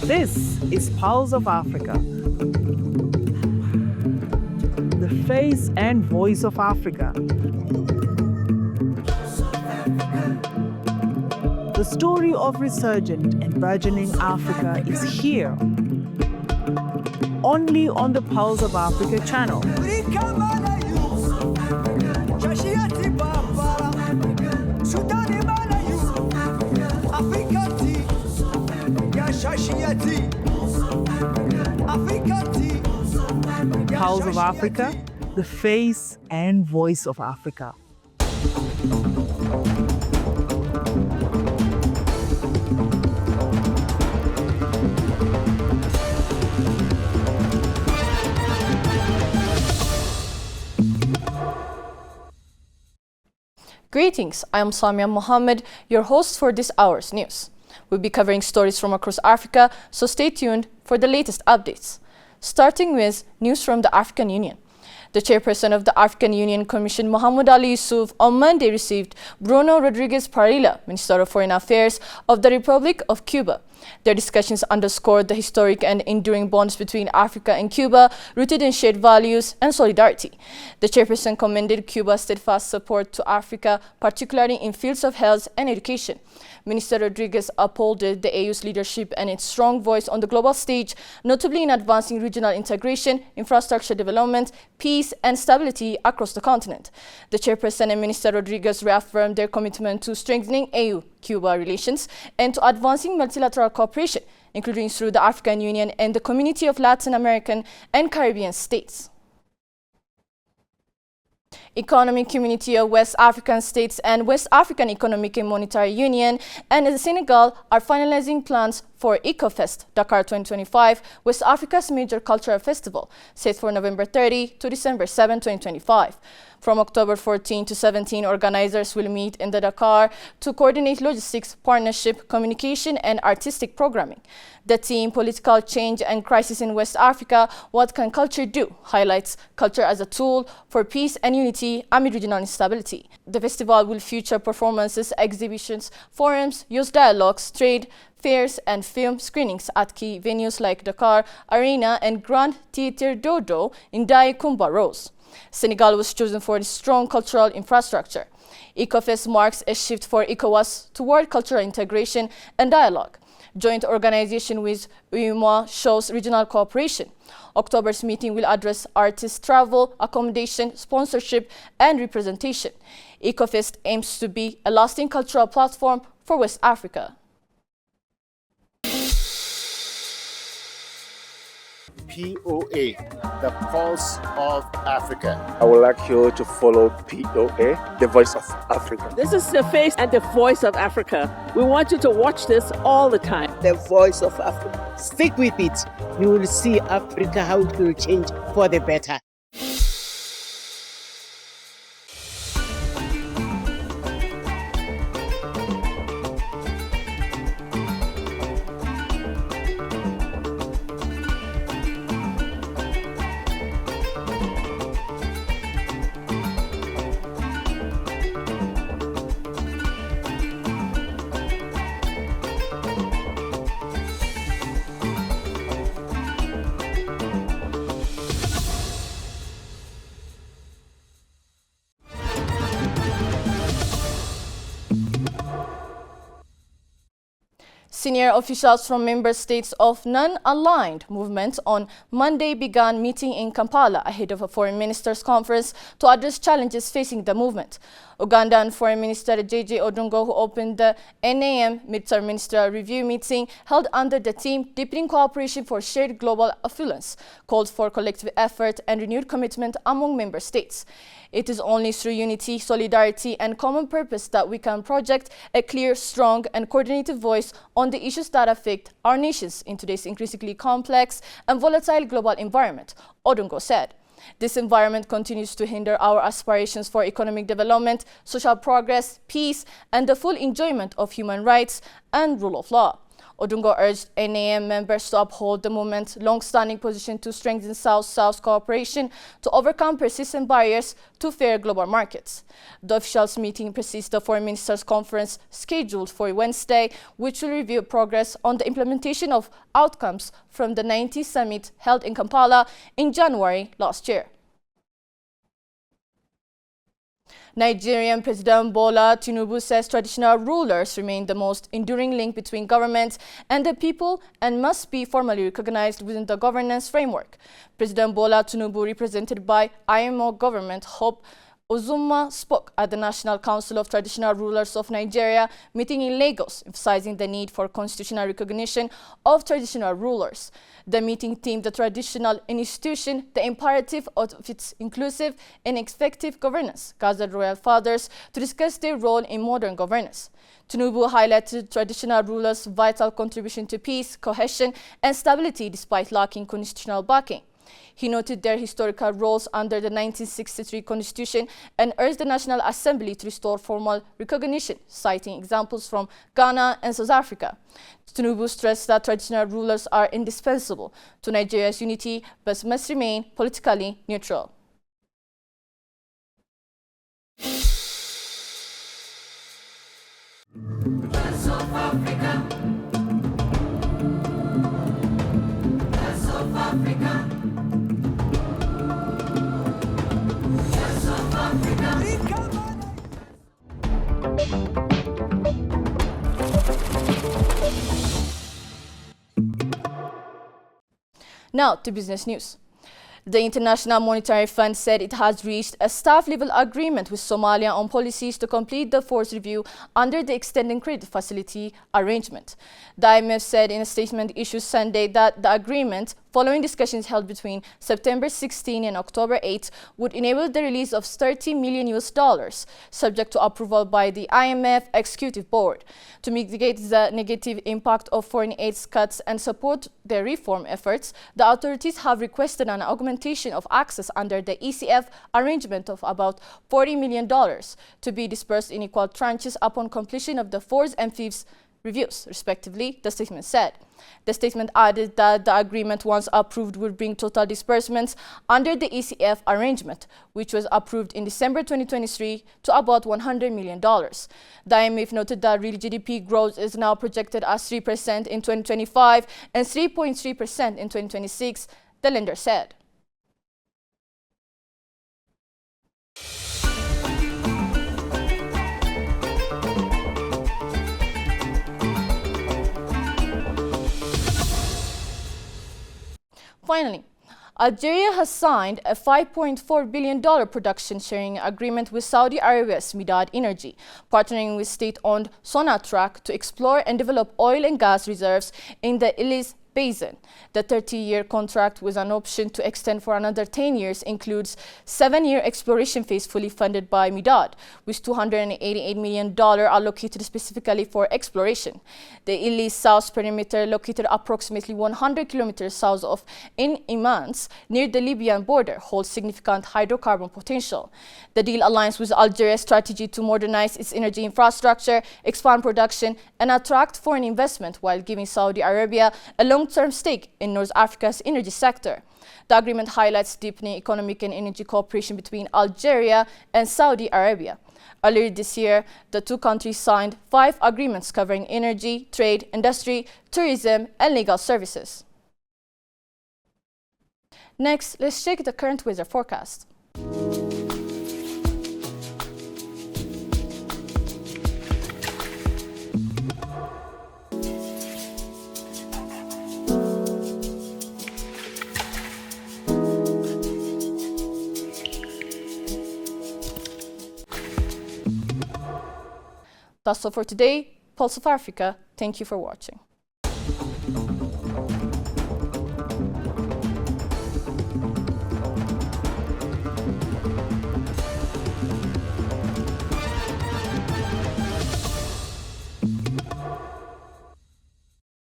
This is Pulse of Africa, the face and voice of Africa. The story of resurgent and burgeoning Africa is here, only on the Pulse of Africa channel. Pulse of Africa, the face and voice of Africa. Greetings, I am Samia Mohammed, your host for this hour's news. We'll be covering stories from across Africa, so stay tuned for the latest updates. Starting with news from the African Union. The chairperson of the African Union Commission, Mohamed Ali Yusuf, on Monday received Bruno Rodriguez Parilla, Minister of Foreign Affairs of the Republic of Cuba. Their discussions underscored the historic and enduring bonds between Africa and Cuba, rooted in shared values and solidarity. The chairperson commended Cuba's steadfast support to Africa, particularly in fields of health and education. Minister Rodriguez upholded the AU's leadership and its strong voice on the global stage, notably in advancing regional integration, infrastructure development, peace and stability across the continent. The chairperson and Minister Rodriguez reaffirmed their commitment to strengthening AU-Cuba relations and to advancing multilateral cooperation, including through the African Union and the Community of Latin American and Caribbean States. Economic Community of West African States and West African Economic and Monetary Union and Senegal are finalizing plans for EcoFest Dakar 2025, West Africa's major cultural festival, set for November 30 to December 7, 2025. From October 14 to 17, organizers will meet in the Dakar to coordinate logistics, partnership, communication, and artistic programming. The theme, Political Change and Crisis in West Africa, What Can Culture Do?, highlights culture as a tool for peace and unity amid regional instability. The festival will feature performances, exhibitions, forums, youth dialogues, trade, fairs, and film screenings at key venues like Dakar Arena and Grand Theatre Dodo in Kumba Rose. Senegal was chosen for its strong cultural infrastructure. EcoFest marks a shift for ECOWAS toward cultural integration and dialogue. Joint organization with UEMOA shows regional cooperation. October's meeting will address artists' travel, accommodation, sponsorship, and representation. EcoFest aims to be a lasting cultural platform for West Africa. POA, the Pulse of Africa. I would like you to follow POA, the Voice of Africa. This is the face and the voice of Africa. We want you to watch this all the time. The Voice of Africa. Stick with it. You will see Africa, how it will change for the better. Senior officials from member states of non-aligned movements on Monday began meeting in Kampala ahead of a foreign ministers' conference to address challenges facing the movement. Ugandan Foreign Minister J.J. Odungo, who opened the NAM Midterm Ministerial Review meeting held under the theme Deepening Cooperation for Shared Global Affluence, called for collective effort and renewed commitment among member states. It is only through unity, solidarity, and common purpose that we can project a clear, strong, and coordinated voice on the issues that affect our nations in today's increasingly complex and volatile global environment, Odungo said. This environment continues to hinder our aspirations for economic development, social progress, peace, and the full enjoyment of human rights and rule of law. Odungo urged NAM members to uphold the movement's long-standing position to strengthen South-South cooperation to overcome persistent barriers to fair global markets. The officials' meeting precedes the Foreign Ministers' Conference scheduled for Wednesday, which will review progress on the implementation of outcomes from the 90th summit held in Kampala in January last year. Nigerian President Bola Tinubu says traditional rulers remain the most enduring link between government and the people and must be formally recognized within the governance framework. President Bola Tinubu, represented by IMF Government Hope Uzuma, spoke at the National Council of Traditional Rulers of Nigeria meeting in Lagos, emphasizing the need for constitutional recognition of traditional rulers. The meeting themed the traditional institution, the imperative of its inclusive and effective governance, gathered royal fathers to discuss their role in modern governance. Tinubu highlighted traditional rulers' vital contribution to peace, cohesion, and stability despite lacking constitutional backing. He noted their historical roles under the 1963 Constitution and urged the National Assembly to restore formal recognition, citing examples from Ghana and South Africa. Tinubu stressed that traditional rulers are indispensable to Nigeria's unity but must remain politically neutral. Now to business news. The International Monetary Fund said it has reached a staff-level agreement with Somalia on policies to complete the force review under the Extending Credit Facility arrangement. The IMF said in a statement issued Sunday that the agreement, following discussions held between September 16 and October 8, would enable the release of $30 million, subject to approval by the IMF Executive Board. To mitigate the negative impact of foreign aid cuts and support their reform efforts, the authorities have requested an augmentation of access under the ECF arrangement of about $40 million to be dispersed in equal tranches upon completion of the fourth and fifth reviews, respectively, the statement said. The statement added that the agreement, once approved, would bring total disbursements under the ECF arrangement, which was approved in December 2023, to about $100 million. The IMF noted that real GDP growth is now projected as 3% in 2025 and 3.3% in 2026, the lender said. Finally, Algeria has signed a $5.4 billion production sharing agreement with Saudi Arabia's Midad Energy, partnering with state-owned Sonatrach to explore and develop oil and gas reserves in the Illis Basin. The 30-year contract, with an option to extend for another 10 years, includes a 7-year exploration phase fully funded by Midad, with $288 million allocated specifically for exploration. The Illis South perimeter, located approximately 100 kilometers south of Imans, near the Libyan border, holds significant hydrocarbon potential. The deal aligns with Algeria's strategy to modernize its energy infrastructure, expand production, and attract foreign investment, while giving Saudi Arabia a long-term stake in North Africa's energy sector. The agreement highlights deepening economic and energy cooperation between Algeria and Saudi Arabia. Earlier this year, the two countries signed 5 agreements covering energy, trade, industry, tourism, and legal services. Next, let's check the current weather forecast. That's all for today. Pulse of Africa. Thank you for watching.